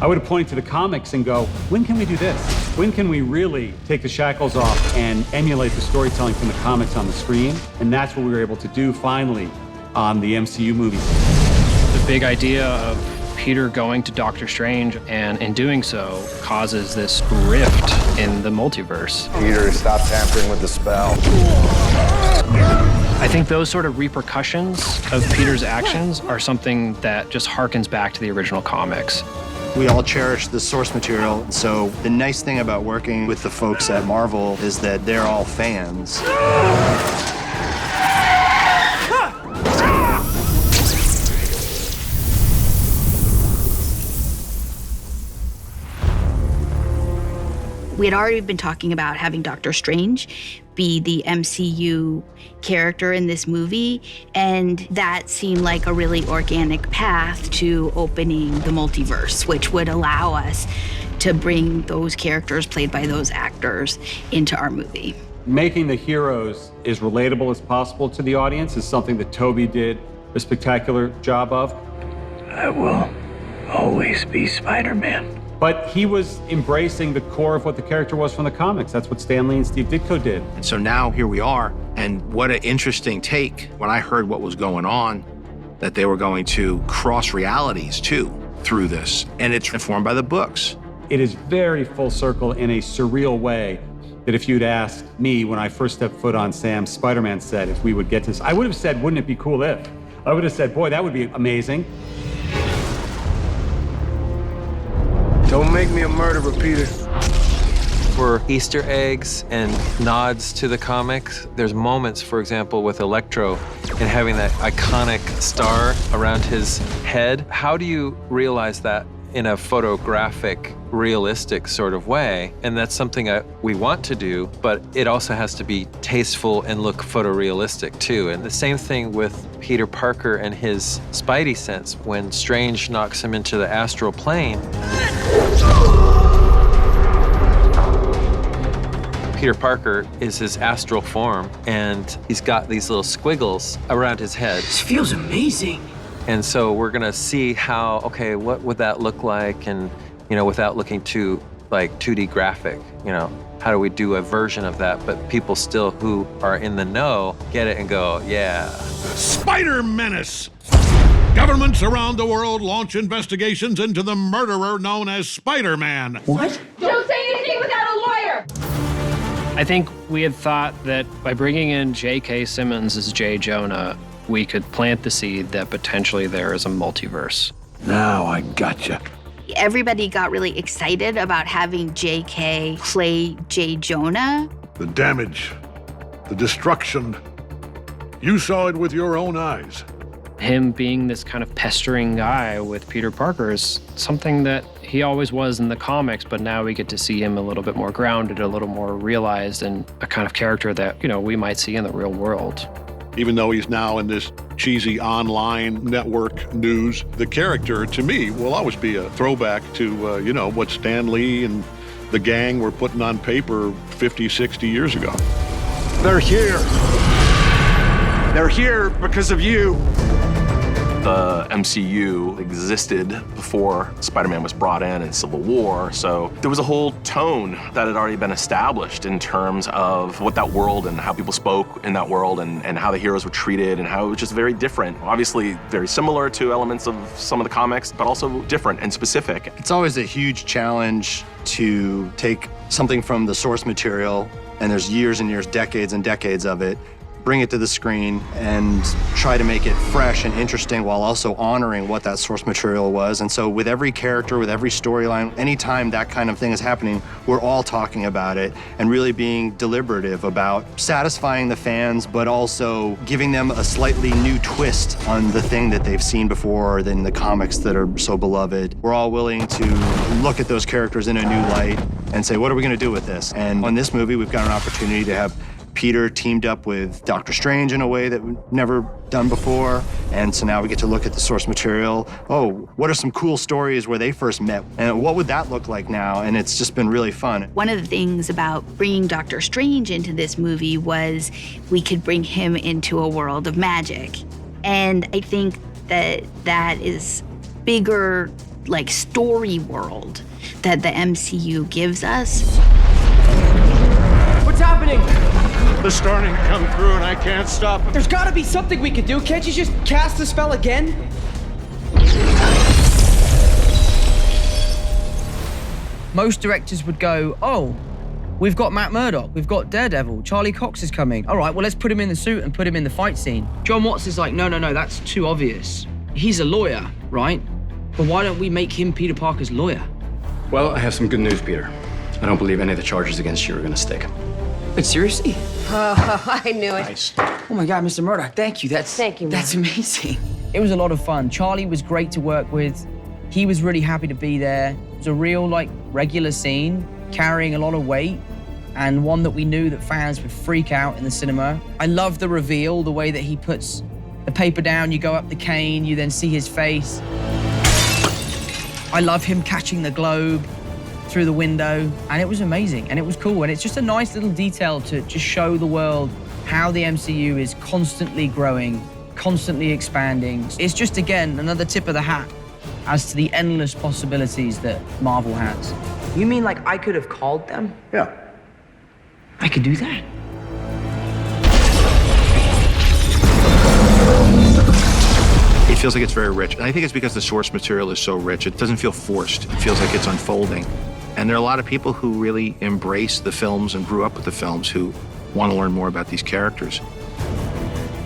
I would have pointed to the comics and go, when can we do this? When can we really take the shackles off and emulate the storytelling from the comics on the screen? And that's what we were able to do finally on the MCU movie. The big idea of Peter going to Doctor Strange and in doing so causes this rift in the multiverse. Peter, stop tampering with the spell. I think those sort of repercussions of Peter's actions are something that just harkens back to the original comics. We all cherish the source material, so the nice thing about working with the folks at Marvel is that they're all fans. We had already been talking about having Doctor Strange be the MCU character in this movie, and that seemed like a really organic path to opening the multiverse, which would allow us to bring those characters played by those actors into our movie. Making the heroes as relatable as possible to the audience is something that Toby did a spectacular job of. I will always be Spider-Man. But he was embracing the core of what the character was from the comics. That's what Stan Lee and Steve Ditko did. And so now here we are, and what an interesting take when I heard what was going on, that they were going to cross realities too through this, and it's informed by the books. It is very full circle in a surreal way that if you'd asked me when I first stepped foot on Sam's Spider-Man set if we would get this, I would have said, wouldn't it be cool if? I would have said, boy, that would be amazing. Don't make me a murderer, Peter. For Easter eggs and nods to the comics, there's moments, for example, with Electro and having that iconic star around his head. How do you realize that in a photographic, realistic sort of way? And that's something we want to do, but it also has to be tasteful and look photorealistic too. And the same thing with Peter Parker and his Spidey sense. When Strange knocks him into the astral plane, Peter Parker is his astral form, and he's got these little squiggles around his head. This feels amazing. And so we're gonna see how, okay, what would that look like? And, you know, without looking too like 2D graphic, you know, how do we do a version of that, but people still who are in the know get it and go, yeah. Spider Menace. Governments around the world launch investigations into the murderer known as Spider-Man. What? Don't say anything without a lawyer! I think we had thought that by bringing in J.K. Simmons as J. Jonah, we could plant the seed that potentially there is a multiverse. Now I gotcha. Everybody got really excited about having J.K. play J. Jonah. The damage, the destruction. You saw it with your own eyes. Him being this kind of pestering guy with Peter Parker is something that he always was in the comics, but now we get to see him a little bit more grounded, a little more realized, and a kind of character that, you know, we might see in the real world. Even though he's now in this cheesy online network news, the character, to me, will always be a throwback to, you know, what Stan Lee and the gang were putting on paper 50, 60 years ago. They're here. They're here because of you. The MCU existed before Spider-Man was brought in Civil War, so there was a whole tone that had already been established in terms of what that world and how people spoke in that world and how the heroes were treated and how it was just very different. Obviously very similar to elements of some of the comics, but also different and specific. It's always a huge challenge to take something from the source material, and there's years and years, decades and decades of it, bring it to the screen and try to make it fresh and interesting while also honoring what that source material was. And so with every character, with every storyline, anytime that kind of thing is happening, we're all talking about it and really being deliberative about satisfying the fans, but also giving them a slightly new twist on the thing that they've seen before than the comics that are so beloved. We're all willing to look at those characters in a new light and say, what are we gonna do with this? And on this movie, we've got an opportunity to have Peter teamed up with Doctor Strange in a way that we've never done before. And so now we get to look at the source material. Oh, what are some cool stories where they first met? And what would that look like now? And it's just been really fun. One of the things about bringing Doctor Strange into this movie was we could bring him into a world of magic. And I think that that is bigger like story world that the MCU gives us. What's happening? They're starting to come through and I can't stop them. There's gotta be something we could do. Can't you just cast the spell again? Most directors would go, oh, we've got Matt Murdock, we've got Daredevil, Charlie Cox is coming. All right, well, let's put him in the suit and put him in the fight scene. John Watts is like, no, that's too obvious. He's a lawyer, right? But why don't we make him Peter Parker's lawyer? Well, I have some good news, Peter. I don't believe any of the charges against you are gonna stick. Wait, seriously? I knew it. Nice. Oh my God, Mr. Murdock, thank you. Thank you, That's amazing. It was a lot of fun. Charlie was great to work with. He was really happy to be there. It was a real, like, regular scene, carrying a lot of weight, and one that we knew that fans would freak out in the cinema. I love the reveal, the way that he puts the paper down, you go up the cane, you then see his face. I love him catching the globe through the window, and it was amazing, and it was cool, and it's just a nice little detail to just show the world how the MCU is constantly growing, constantly expanding. It's just, again, another tip of the hat as to the endless possibilities that Marvel has. You mean like I could have called them? Yeah. I could do that? It feels like it's very rich. And I think it's because the source material is so rich. It doesn't feel forced. It feels like it's unfolding. And there are a lot of people who really embrace the films and grew up with the films who want to learn more about these characters.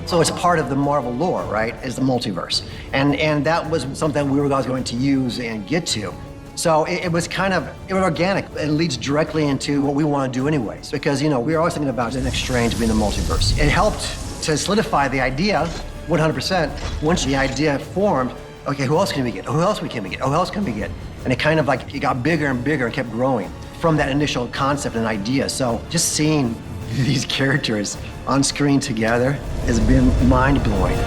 So it's part of the Marvel lore, right, is the multiverse. And that was something we were always going to use and get to. So it was kind of organic. It leads directly into what we want to do anyways. Because, you know, we were always thinking about the next Strange being the multiverse. It helped to solidify the idea 100%. Once the idea formed, okay, who else can we get? Who else can we get? Who else can we get? And it kind of like, it got bigger and bigger and kept growing from that initial concept and idea. So just seeing these characters on screen together has been mind-blowing.